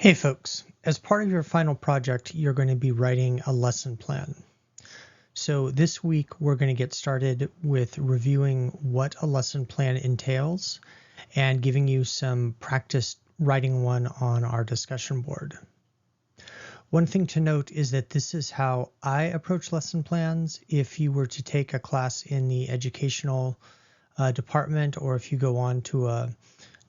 Hey folks, as part of your final project, you're going to be writing a lesson plan. So this week we're going to get started with reviewing what a lesson plan entails and giving you some practice writing one on our discussion board. One thing to note is that this is how I approach lesson plans. If you were to take a class in the educational department, or if you go on to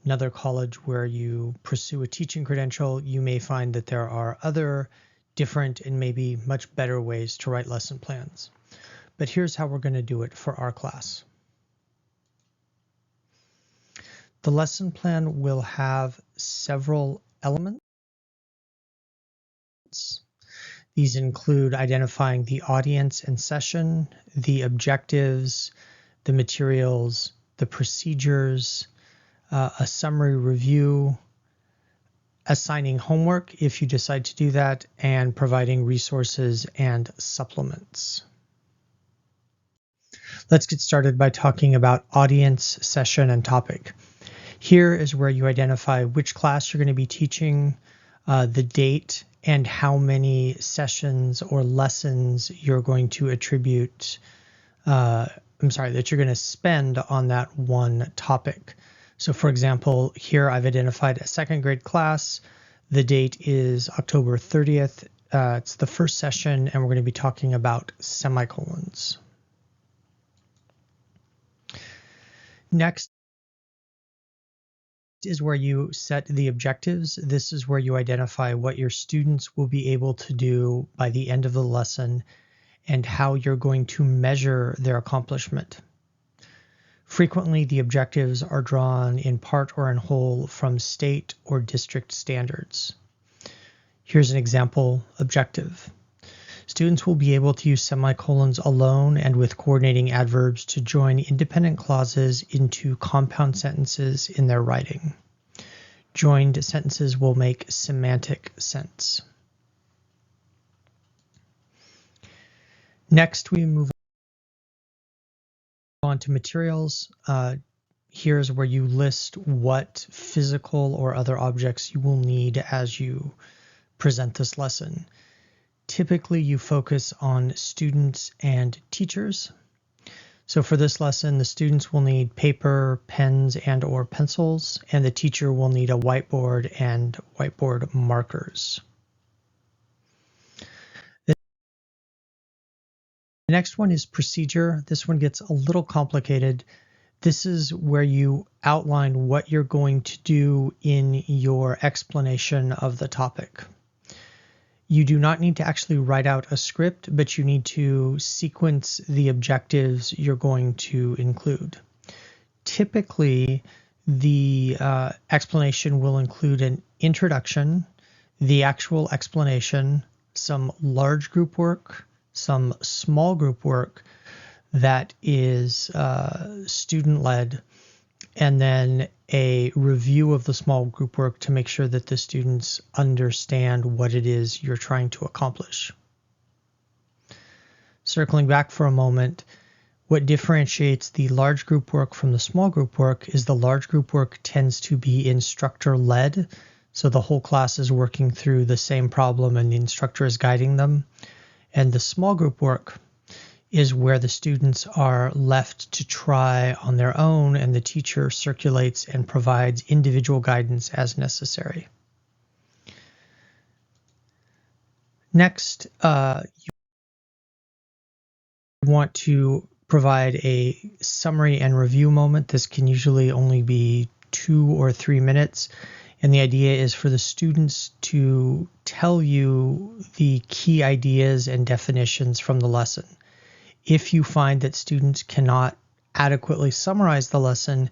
another college where you pursue a teaching credential, you may find that there are other different and maybe much better ways to write lesson plans. But here's how we're going to do it for our class. The lesson plan will have several elements. These include identifying the audience and session, the objectives, the materials, the procedures, a summary review, assigning homework if you decide to do that, and providing resources and supplements. Let's get started by talking about audience, session, and topic. Here is where you identify which class you're going to be teaching, the date, and how many sessions or lessons you're going to attribute, that you're going to spend on that one topic. So for example, here I've identified a second grade class. The date is October 30th. It's the first session, and we're going to be talking about semicolons. Next is where you set the objectives. This is where you identify what your students will be able to do by the end of the lesson and how you're going to measure their accomplishment. Frequently, the objectives are drawn in part or in whole from state or district standards. Here's an example objective. Students will be able to use semicolons alone and with coordinating adverbs to join independent clauses into compound sentences in their writing. Joined sentences will make semantic sense. Next, we move on to materials. Here's where you list what physical or other objects you will need as you present this lesson. Typically, you focus on students and teachers. So for this lesson, the students will need paper, pens, and/or pencils, and the teacher will need a whiteboard and whiteboard markers. The next one is procedure. This one gets a little complicated. This is where you outline what you're going to do in your explanation of the topic. You do not need to actually write out a script, but you need to sequence the objectives you're going to include. Typically, the explanation will include an introduction, the actual explanation, some large group work, some small group work that is student-led, and then a review of the small group work to make sure that the students understand what it is you're trying to accomplish. Circling back for a moment, what differentiates the large group work from the small group work is the large group work tends to be instructor-led, so the whole class is working through the same problem and the instructor is guiding them. And the small group work is where the students are left to try on their own, and the teacher circulates and provides individual guidance as necessary. Next, you want to provide a summary and review moment. This can usually only be 2 or 3 minutes, and the idea is for the students to tell you the key ideas and definitions from the lesson. If you find that students cannot adequately summarize the lesson,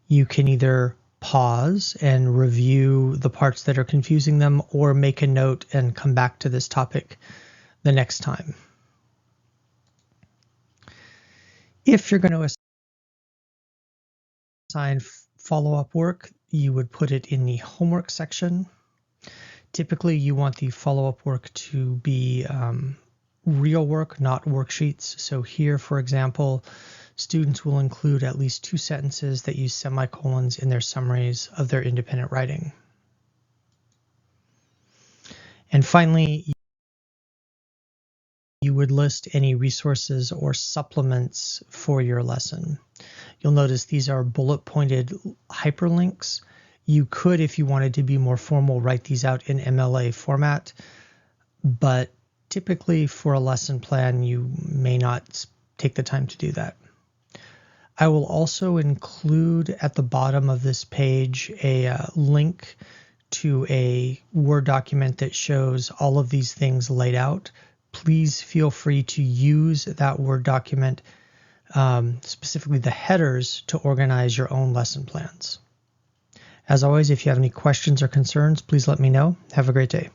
you can either pause and review the parts that are confusing them, or make a note and come back to this topic the next time. If you're going to assign follow-up work, you would put it in the homework section. Typically, you want the follow-up work to be real work, not worksheets. So here, for example, students will include at least 2 sentences that use semicolons in their summaries of their independent writing. And finally, you would list any resources or supplements for your lesson. You'll notice these are bullet pointed hyperlinks. You could, if you wanted to be more formal, write these out in MLA format, but typically for a lesson plan, you may not take the time to do that. I will also include at the bottom of this page a link to a Word document that shows all of these things laid out. Please feel free to use that Word document, specifically the headers, to organize your own lesson plans. As always, if you have any questions or concerns, please let me know. Have a great day.